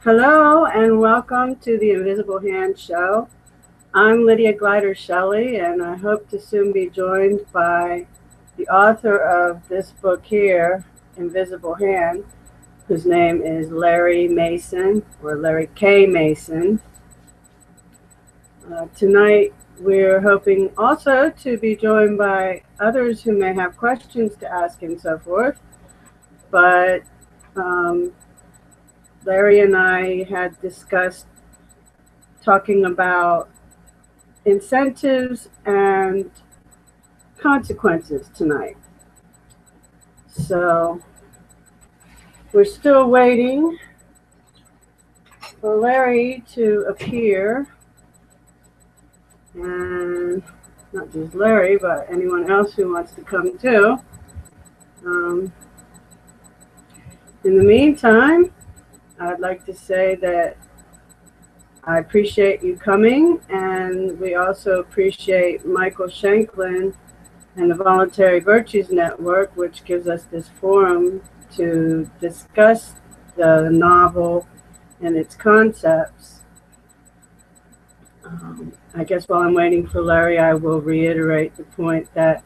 Hello and welcome to the Invisible Hand Show. I'm Lydia Glider-Shelley, and I hope to soon be joined by the author of this book here, Invisible Hand, whose name is Larry Mason, or Larry K. Mason. Tonight we're hoping also to be joined by others who may have questions to ask and so forth, but Larry and I had discussed talking about incentives and consequences tonight. So we're still waiting for Larry to appear, and not just Larry, but anyone else who wants to come too. In the meantime, I'd like to say that I appreciate you coming, and we also appreciate Michael Shanklin and the Voluntary Virtues Network, which gives us this forum to discuss the novel and its concepts. I guess while I'm waiting for Larry, I will reiterate the point that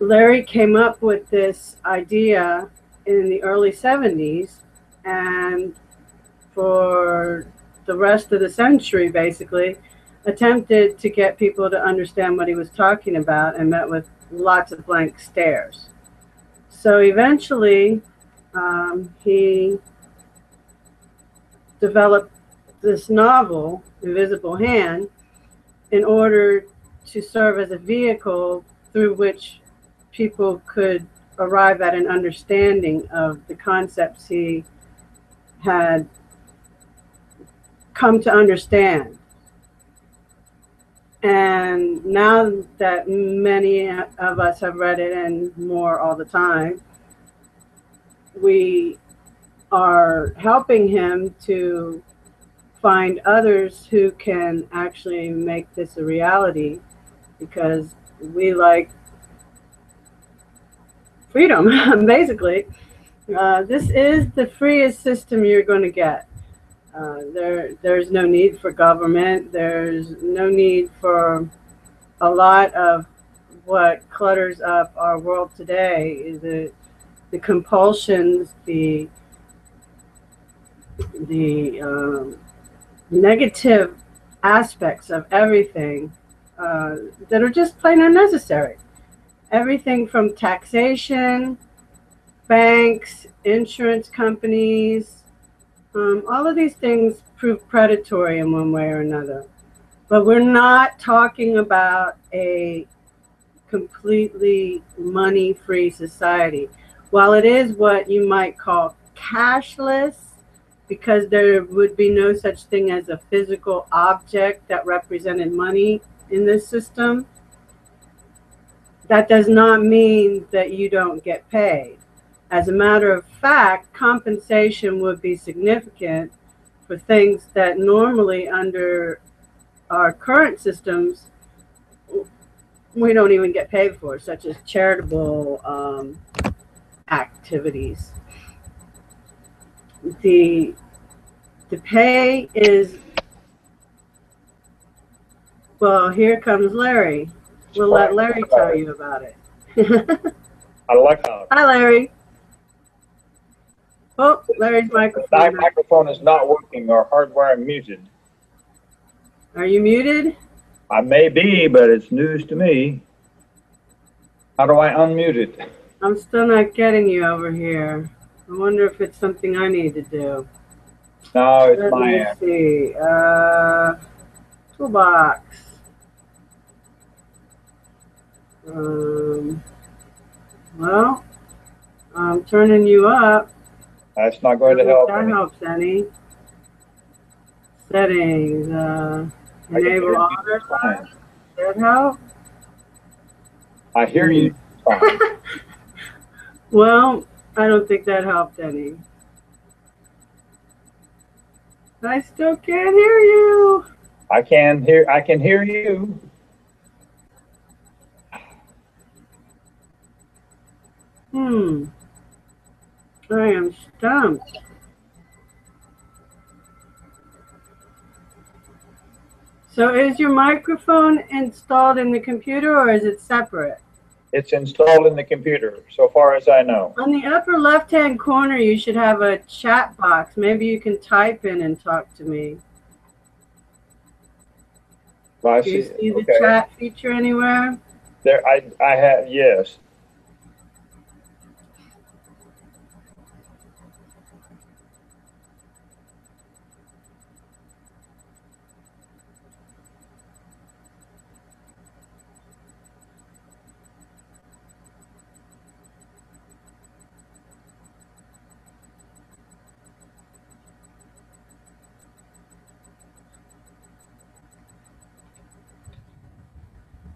Larry came up with this idea in the early 70s, and for the rest of the century, basically, attempted to get people to understand what he was talking about and met with lots of blank stares. So eventually, he developed this novel, Invisible Hand, in order to serve as a vehicle through which people could arrive at an understanding of the concepts he had come to understand. And now that many of us have read it, and more all the time, we are helping him to find others who can actually make this a reality, because we like freedom, basically. This is the freest system you're going to get. There's no need for government. There's no need for a lot of what clutters up our world today. Is the compulsions, the negative aspects of everything that are just plain unnecessary. Everything from taxation, banks, insurance companies, all of these things prove predatory in one way or another. But we're not talking about a completely money-free society. While it is what you might call cashless, because there would be no such thing as a physical object that represented money in this system, that does not mean that you don't get paid. As a matter of fact, compensation would be significant for things that normally under our current systems we don't even get paid for, such as charitable activities. The pay is, well, here comes Larry. We'll let Larry tell you about it. I like how. Hi, Larry. Oh, Larry's microphone. My microphone is not working or hardware muted. Are you muted? I may be, but it's news to me. How do I unmute it? I'm still not getting you over here. I wonder if it's something I need to do. No, it's my end. Let me see. Toolbox. Well, I'm turning you up. That's not going to help. That helps any. Settings. Enable auto. That help? I hear you fine. Well, I don't think that helped any. I still can't hear you. I can hear you. I am stumped. So is your microphone installed in the computer or is it separate? It's installed in the computer, so far as I know. On the upper left-hand corner, you should have a chat box. Maybe you can type in and talk to me. Well, Do you see the okay. chat feature anywhere? There, I have, yes.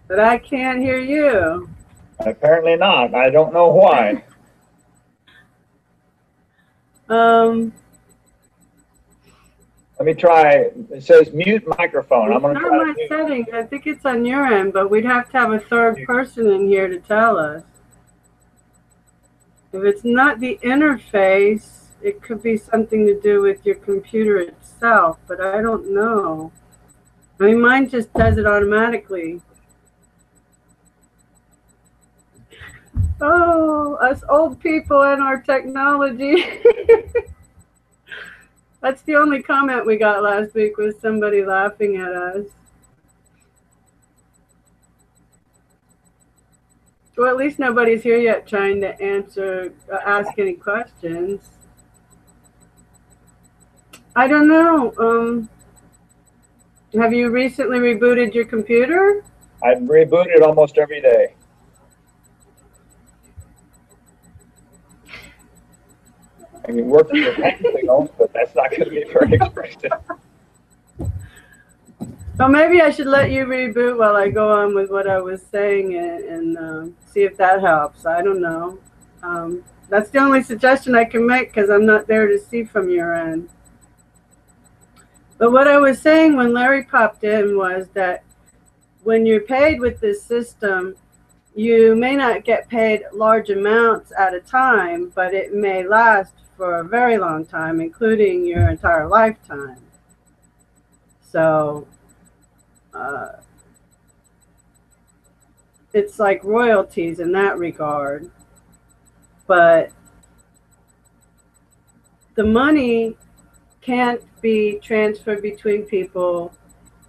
But I can't hear you. Apparently not. I don't know why. Let me try. It says mute microphone. I'm going to It's try not my settings. I think it's on your end, but we'd have to have a third person in here to tell us. If it's not the interface, it could be something to do with your computer itself, but I don't know. I mean, mine just does it automatically. Oh, us old people and our technology. That's the only comment we got last week, was somebody laughing at us. Well, at least nobody's here yet trying to ask any questions. I don't know. Have you recently rebooted your computer? I reboot it almost every day. I mean, it works with hand signals, but that's not going to be very expressive. Well, maybe I should let you reboot while I go on with what I was saying and see if that helps. I don't know. That's the only suggestion I can make because I'm not there to see from your end. But what I was saying when Larry popped in was that when you're paid with this system, you may not get paid large amounts at a time, but it may last for a very long time, including your entire lifetime. So it's like royalties in that regard. But the money can't be transferred between people.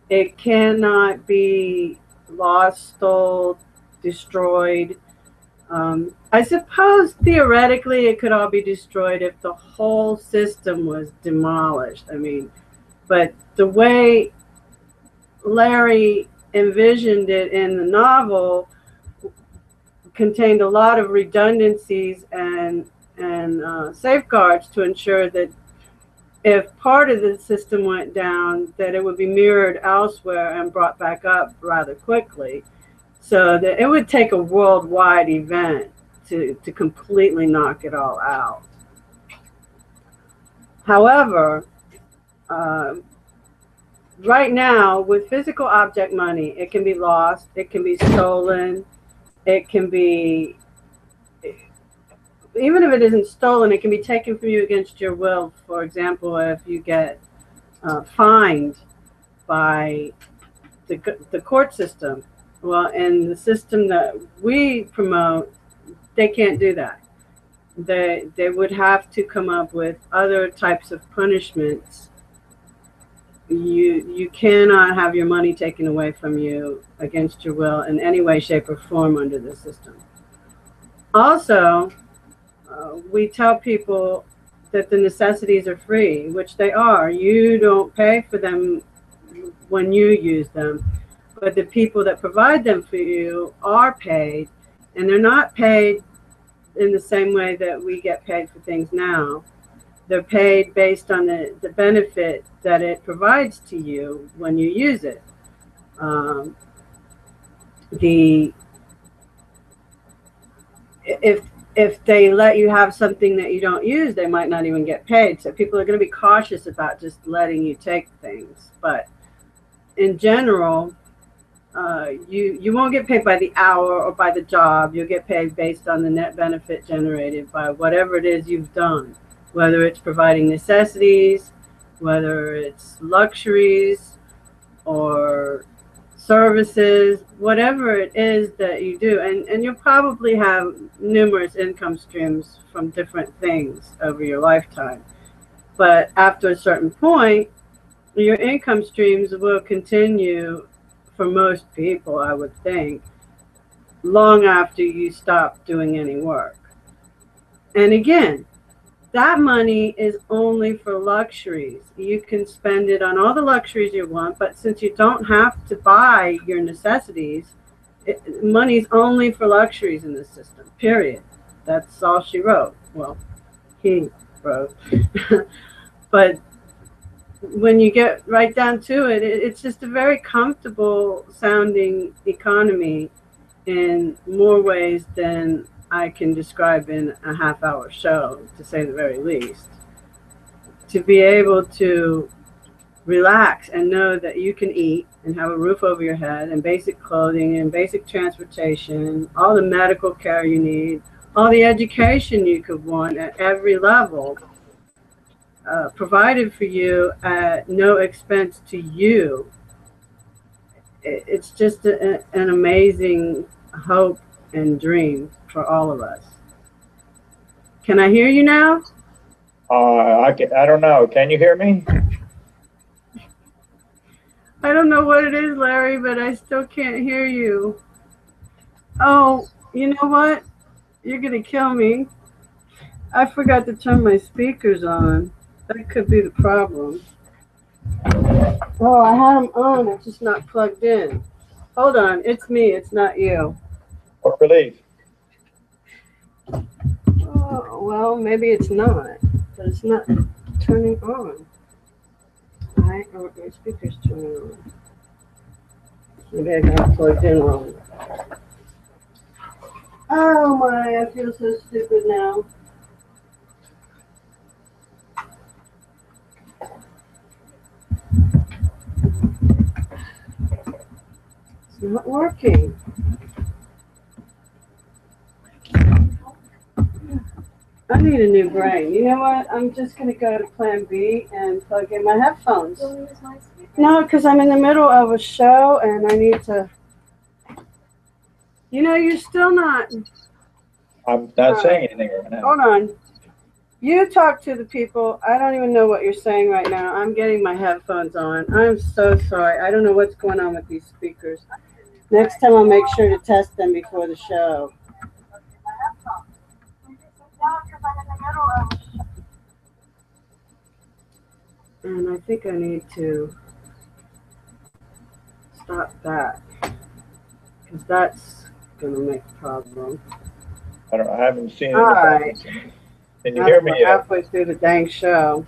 It cannot be lost, stole, destroyed. I suppose theoretically it could all be destroyed if the whole system was demolished. I mean, but the way Larry envisioned it in the novel contained a lot of redundancies and safeguards to ensure that if part of the system went down, that it would be mirrored elsewhere and brought back up rather quickly. So that it would take a worldwide event to completely knock it all out. However, right now, with physical object money, it can be lost, it can be stolen, it can be, even if it isn't stolen, it can be taken from you against your will. For example, if you get fined by the court system. Well, in the system that we promote, they can't do that. They would have to come up with other types of punishments. You cannot have your money taken away from you against your will in any way, shape, or form under the system. Also, we tell people that the necessities are free, which they are. You don't pay for them when you use them, but the people that provide them for you are paid, and they're not paid in the same way that we get paid for things now. They're paid based on the benefit that it provides to you when you use it. If they let you have something that you don't use, they might not even get paid. So people are going to be cautious about just letting you take things. But in general, you won't get paid by the hour or by the job. You'll get paid based on the net benefit generated by whatever it is you've done, whether it's providing necessities, whether it's luxuries, or services, whatever it is that you do. And you'll probably have numerous income streams from different things over your lifetime. But after a certain point, your income streams will continue for most people, I would think, long after you stop doing any work. And again, that money is only for luxuries. You can spend it on all the luxuries you want, but since you don't have to buy your necessities, money's only for luxuries in this system, period. That's all she wrote. Well, he wrote. But when you get right down to it, it's just a very comfortable sounding economy in more ways than I can describe in a half-hour show, to say the very least. To be able to relax and know that you can eat and have a roof over your head and basic clothing and basic transportation, all the medical care you need, all the education you could want at every level, provided for you at no expense to you. It's just an amazing hope and dream for all of us. Can I hear you now? I don't know. Can you hear me? I don't know what it is, Larry, but I still can't hear you. Oh, you know what? You're going to kill me. I forgot to turn my speakers on. That could be the problem. Oh, I had them on. It's just not plugged in. Hold on. It's me. It's not you. What relief. Oh, well, maybe it's not. But it's not turning on. My speaker's turning on. Maybe I got it plugged in wrong. Oh my, I feel so stupid now. It's not working. I need a new brain. You know what? I'm just going to go to plan B and plug in my headphones. No, because I'm in the middle of a show and I need to... You know, you're still not... I'm not saying anything right now. Hold on. You talk to the people. I don't even know what you're saying right now. I'm getting my headphones on. I'm so sorry. I don't know what's going on with these speakers. Next time I'll make sure to test them before the show. And I think I need to stop that, because that's going to make a problem. I haven't seen it. All right. Can you hear me yet? Halfway through the dang show.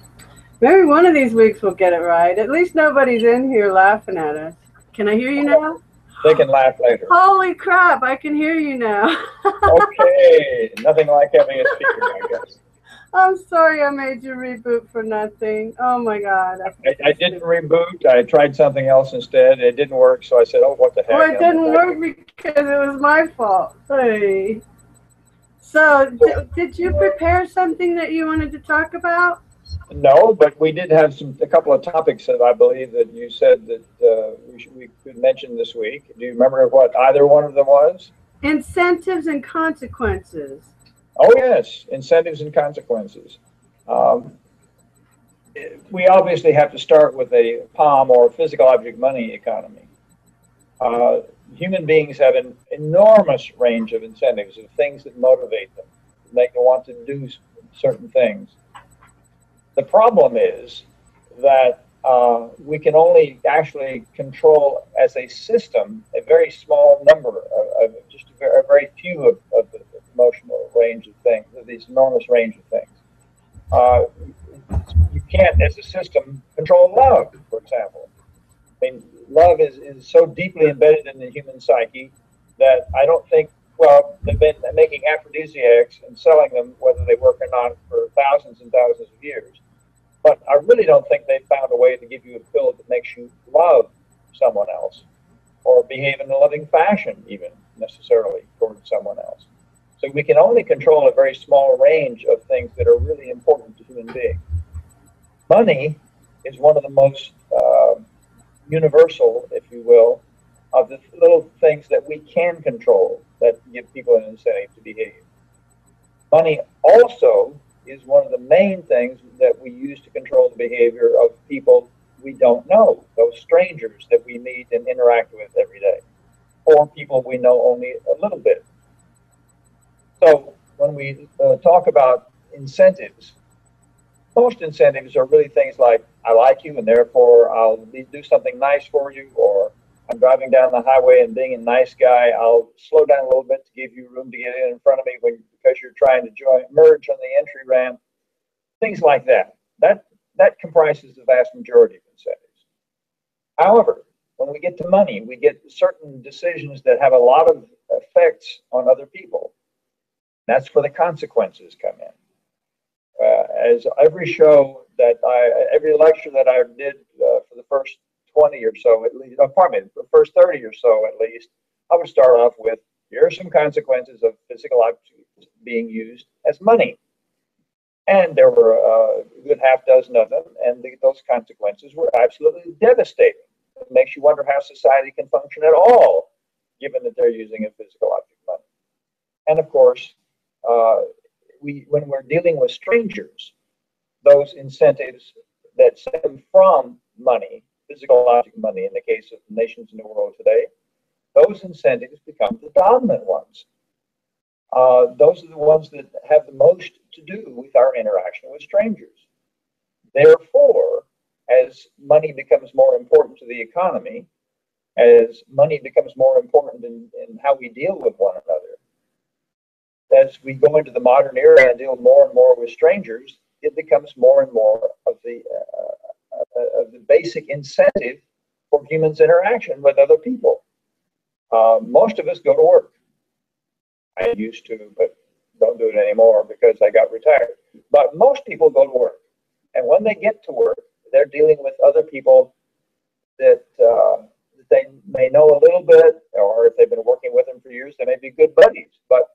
Maybe one of these weeks we'll get it right. At least nobody's in here laughing at us. Can I hear you now? They can laugh later. Holy crap, I can hear you now. Okay, nothing like having a speaker, I guess. I'm sorry I made you reboot for nothing. Oh my God. I didn't reboot. I tried something else instead. It didn't work, so I said, oh, what the heck. Well, it didn't work because it was my fault. Hey. So, did you prepare something that you wanted to talk about? No, but we did have a couple of topics that I believe that you said that we could mention this week. Do you remember what either one of them was? Incentives and consequences. Oh, yes, incentives and consequences. We obviously have to start with a POM, or physical object money economy. Human beings have an enormous range of incentives, of things that motivate them, make them want to do certain things. The problem is that we can only actually control, as a system, a very small number of just a very few of the emotional range of things, of these enormous range of things. You can't, as a system, control love, for example. I mean, love is so deeply embedded in the human psyche that I don't think, well, they've been making aphrodisiacs and selling them, whether they work or not, for thousands and thousands of years. But I really don't think they've found a way to give you a pill that makes you love someone else, or behave in a loving fashion, even, necessarily, towards someone else. So we can only control a very small range of things that are really important to human beings. Money is one of the most universal, if you will, of the little things that we can control that give people an incentive to behave. Money also is one of the main things that we use to control the behavior of people we don't know, those strangers that we meet and interact with every day, or people we know only a little bit. So when we talk about incentives, most incentives are really things like, I like you and therefore I'll do something nice for you, or I'm driving down the highway and being a nice guy, I'll slow down a little bit to give you room to get in front of me because you're trying to merge on the entry ramp, things like that. That comprises the vast majority of incentives. However, when we get to money, we get certain decisions that have a lot of effects on other people. That's where the consequences come in. As every lecture that I did for the first 20 or so, at least, pardon me, the first 30 or so at least, I would start off with, here are some consequences of physical objects being used as money. And there were a good half dozen of them, and those consequences were absolutely devastating. It makes you wonder how society can function at all, given that they're using a physical object money. And of course, when we're dealing with strangers, those incentives that stem from money, physical object money in the case of nations in the world today, those incentives become the dominant ones. Those are the ones that have the most to do with our interaction with strangers. Therefore, as money becomes more important to the economy, as money becomes more important in how we deal with one another, as we go into the modern era and deal more and more with strangers, it becomes more and more of the basic incentive for humans' interaction with other people. Most of us go to work. I used to, but don't do it anymore because I got retired. But most people go to work. And when they get to work, they're dealing with other people that they may know a little bit, or if they've been working with them for years, they may be good buddies. But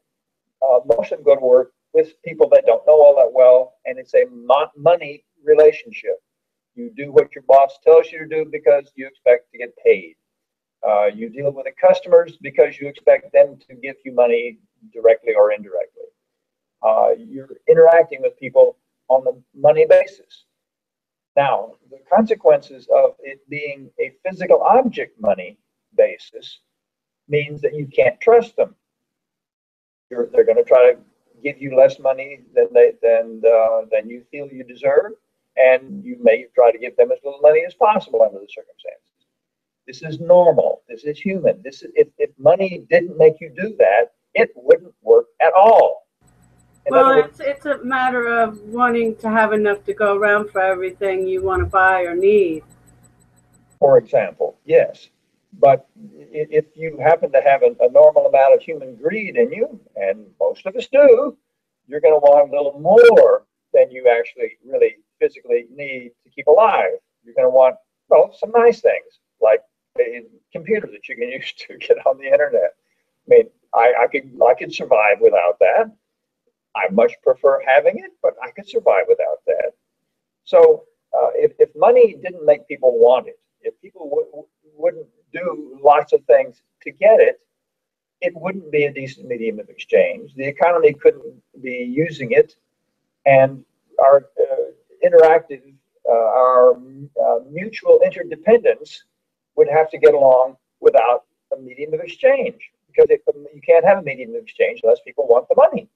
most of them go to work with people they don't know all that well, and it's a money relationship. You do what your boss tells you to do because you expect to get paid. You deal with the customers because you expect them to give you money directly or indirectly. You're interacting with people on the money basis. Now, the consequences of it being a physical object money basis means that you can't trust them. They're going to try to give you less money than you feel you deserve, and you may try to give them as little money as possible under the circumstances. This is normal. This is human. If money didn't make you do that, it wouldn't work at all. Well, it's a matter of wanting to have enough to go around for everything you want to buy or need. For example, yes. But if you happen to have a normal amount of human greed in you, and most of us do, you're going to want a little more than you actually really physically need to keep alive. You're going to want, well, some nice things like a computer that you can use to get on the internet. I mean, I could survive without that. I much prefer having it, but I could survive without that. So if money didn't make people want it, if people wouldn't do lots of things to get it, it wouldn't be a decent medium of exchange. The economy couldn't be using it, and our mutual interdependence would have to get along without a medium of exchange, because you can't have a medium of exchange unless people want the money.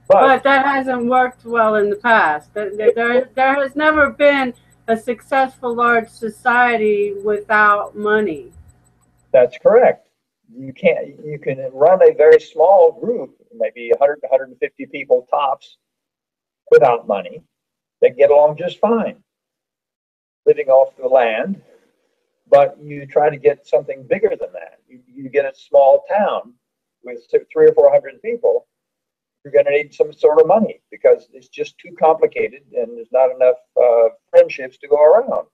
But that hasn't worked well in the past. There has never been a successful large society without money. That's correct. You can run a very small group, maybe 100 to 150 people tops, without money. They get along just fine, living off the land. But you try to get something bigger than that. You get a small town with 300 or 400 people. You're going to need some sort of money because it's just too complicated and there's not enough friendships to go around.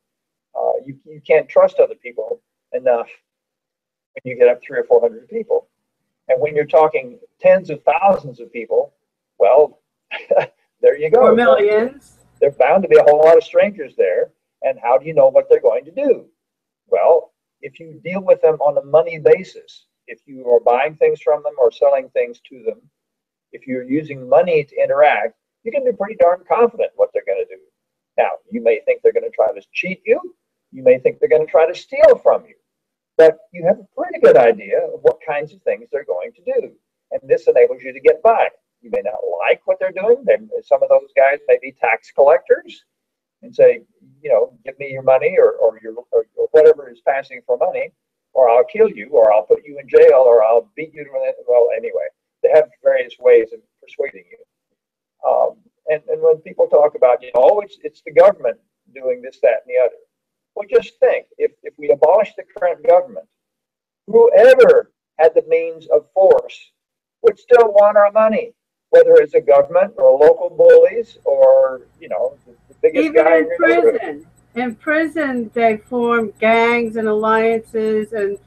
You can't trust other people enough when you get up 300 or 400 people. And when you're talking tens of thousands of people, well, there you go. Or millions. There's bound to be a whole lot of strangers there. And how do you know what they're going to do? Well, if you deal with them on a money basis, if you are buying things from them or selling things to them, if you're using money to interact, you can be pretty darn confident what they're going to do. Now, you may think they're going to try to cheat you. You may think they're going to try to steal from you. But you have a pretty good idea of what kinds of things they're going to do. And this enables you to get by. You may not like what they're doing. Some of those guys may be tax collectors and say, you know, give me your money or whatever is passing for money, or I'll kill you, or I'll put you in jail, or I'll beat you to it. Well, anyway, they have various ways of persuading you. And when people talk about, you know, oh, it's the government doing this, that, and the other. Well, just think, if we abolish the current government, whoever had the means of force would still want our money, whether it's a government or local bullies or, you know, the biggest Even guy in prison. In prison, they form gangs and alliances, and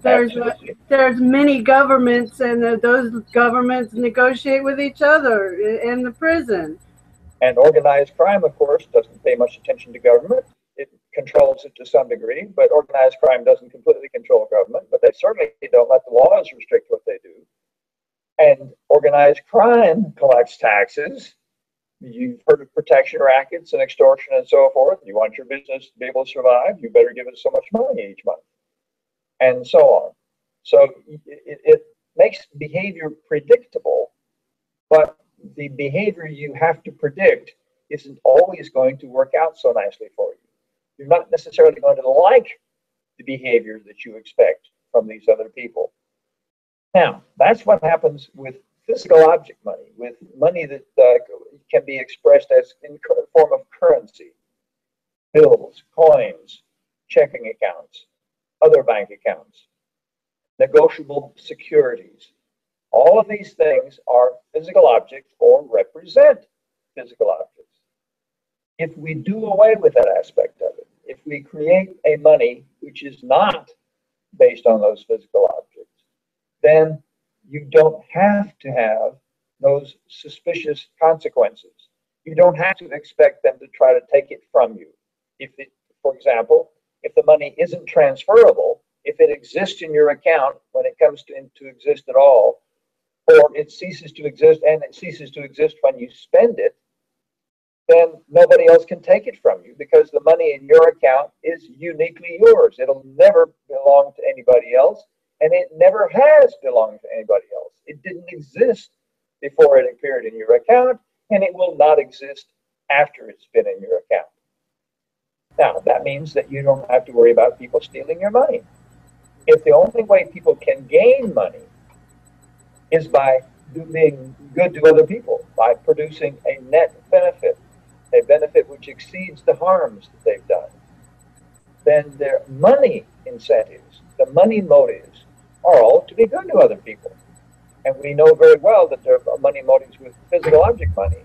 there's many governments, and those governments negotiate with each other in the prison. And organized crime, of course, doesn't pay much attention to government. It controls it to some degree, but organized crime doesn't completely control government, but they certainly don't let the laws restrict what they do. And organized crime collects taxes. You've heard of protection rackets and extortion and so forth. You want your business to be able to survive, you better give us so much money each month, and so on. So it makes behavior predictable, but the behavior you have to predict isn't always going to work out so nicely for you. You're not necessarily going to like the behavior that you expect from these other people. Now, that's what happens with physical object money, with money that can be expressed as in form of currency, bills, coins, checking accounts, other bank accounts, negotiable securities. All of these things are physical objects or represent physical objects. If we do away with that aspect of it, if we create a money which is not based on those physical objects, then you don't have to have those suspicious consequences. You don't have to expect them to try to take it from you. For example, if the money isn't transferable, if it exists in your account when it comes to exist at all, or it ceases to exist and it ceases to exist when you spend it, then nobody else can take it from you because the money in your account is uniquely yours. It'll never belong to anybody else, and it never has belonged to anybody else. It didn't exist before it appeared in your account, and it will not exist after it's been in your account. Now, that means that you don't have to worry about people stealing your money. If the only way people can gain money is by being good to other people, by producing a net benefit, a benefit which exceeds the harms that they've done, then their money incentives, the money motives, are all to be good to other people. And we know very well that their money motives with physical object money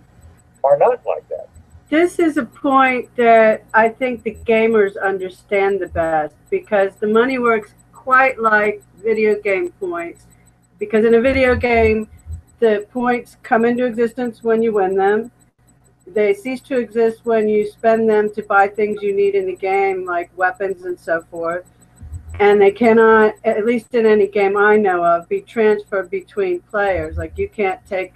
are not like that. This is a point that I think the gamers understand the best, because the money works quite like video game points. Because in a video game, the points come into existence when you win them. They cease to exist when you spend them to buy things you need in the game, like weapons and so forth. And they cannot, at least in any game I know of, be transferred between players. Like, you can't take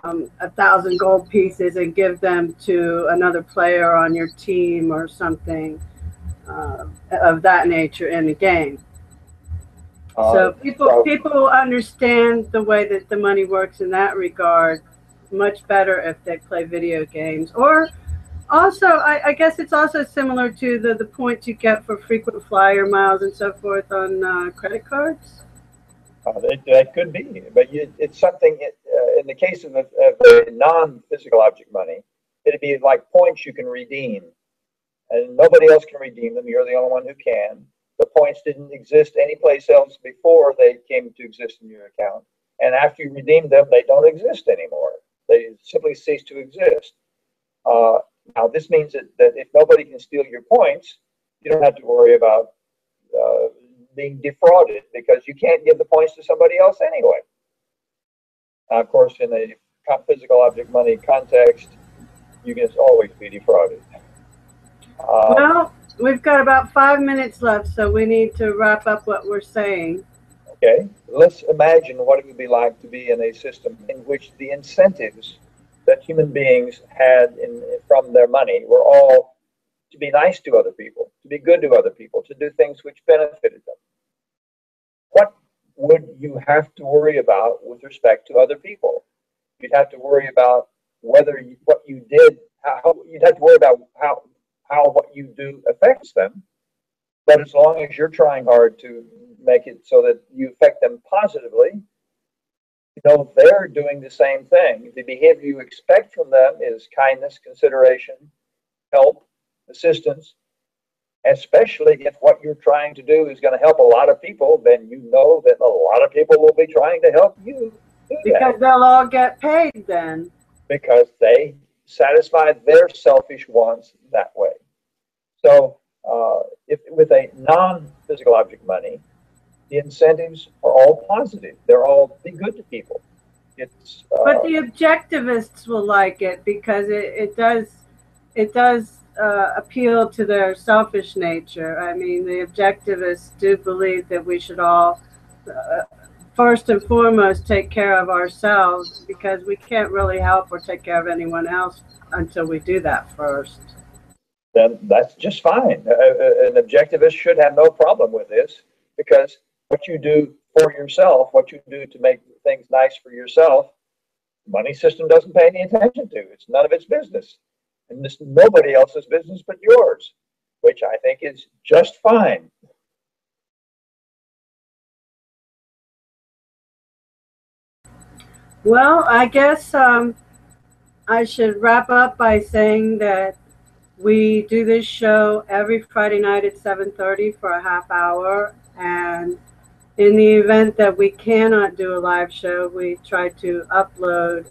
1,000 gold pieces and give them to another player on your team or something of that nature in the game. So people understand the way that the money works in that regard much better if they play video games. Or also, I guess it's also similar to the points you get for frequent flyer miles and so forth on credit cards. That could be, but it's something, in the case of non-physical object money, it'd be like points you can redeem. And nobody else can redeem them. You're the only one who can. The points didn't exist anyplace else before they came to exist in your account. And after you redeem them, they don't exist anymore. They simply cease to exist. Now, this means that if nobody can steal your points, you don't have to worry about being defrauded, because you can't give the points to somebody else anyway. Of course, in a physical object money context, you can always be defrauded. Well, We've got about 5 minutes left, so we need to wrap up what we're saying. Okay, let's imagine what it would be like to be in a system in which the incentives that human beings had from their money were all to be nice to other people, to be good to other people, to do things which benefited them. What would you have to worry about with respect to other people? You'd have to worry about whether what you did, you'd have to worry about how what you do affects them. But as long as you're trying hard to make it so that you affect them positively, you know they're doing the same thing. The behavior you expect from them is kindness, consideration, help, assistance. Especially if what you're trying to do is going to help a lot of people, then you know that a lot of people will be trying to help you do because that. they'll all get paid then. Because they satisfy their selfish wants that way. So, if with a non-physical object money, the incentives are all positive. They're all be good to people. It's But the objectivists will like it because it does appeal to their selfish nature. I mean, the objectivists do believe that we should all, first and foremost, take care of ourselves because we can't really help or take care of anyone else until we do that first. then that's just fine. An objectivist should have no problem with this because what you do for yourself, what you do to make things nice for yourself, the money system doesn't pay any attention to. It's none of its business. And it's nobody else's business but yours, which I think is just fine. Well, I guess I should wrap up by saying that we do this show every Friday night at 7:30 for a half hour, and in the event that we cannot do a live show, we try to upload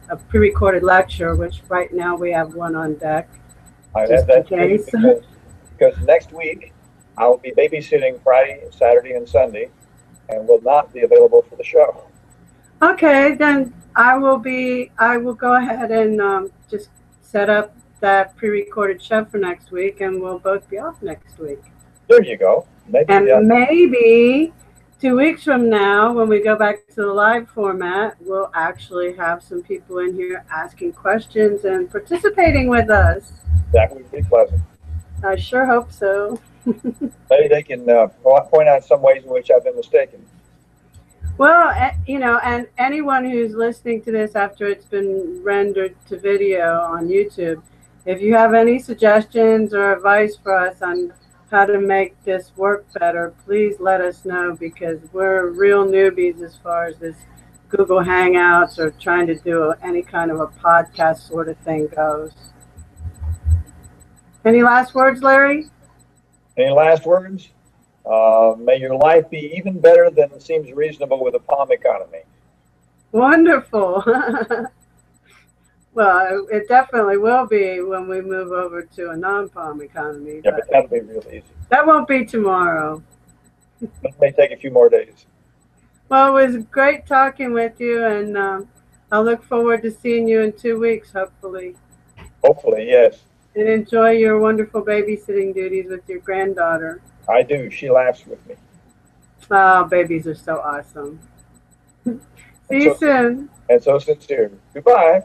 a pre-recorded lecture, which right now we have one on deck, just in case. Because next week I'll be babysitting Friday, Saturday, and Sunday, and will not be available for the show. Okay, then I will go ahead and just set up that pre-recorded show for next week, and we'll both be off next week. There you go. Maybe 2 weeks from now, when we go back to the live format, we'll actually have some people in here asking questions and participating with us. That would be pleasant. I sure hope so. Maybe they can point out some ways in which I've been mistaken. Well, and anyone who's listening to this after it's been rendered to video on YouTube, if you have any suggestions or advice for us on how to make this work better, please let us know, because we're real newbies as far as this Google Hangouts or trying to do any kind of a podcast sort of thing goes. Any last words, Larry? Any last words? May your life be even better than seems reasonable with a POM economy. Wonderful. Well, it definitely will be when we move over to a non-POM economy. Yeah, but that'll be real easy. That won't be tomorrow. It may take a few more days. Well, it was great talking with you, and I'll look forward to seeing you in 2 weeks, hopefully. Hopefully, yes. And enjoy your wonderful babysitting duties with your granddaughter. I do. She laughs with me. Oh, babies are so awesome. See you soon. And so sincere. Goodbye.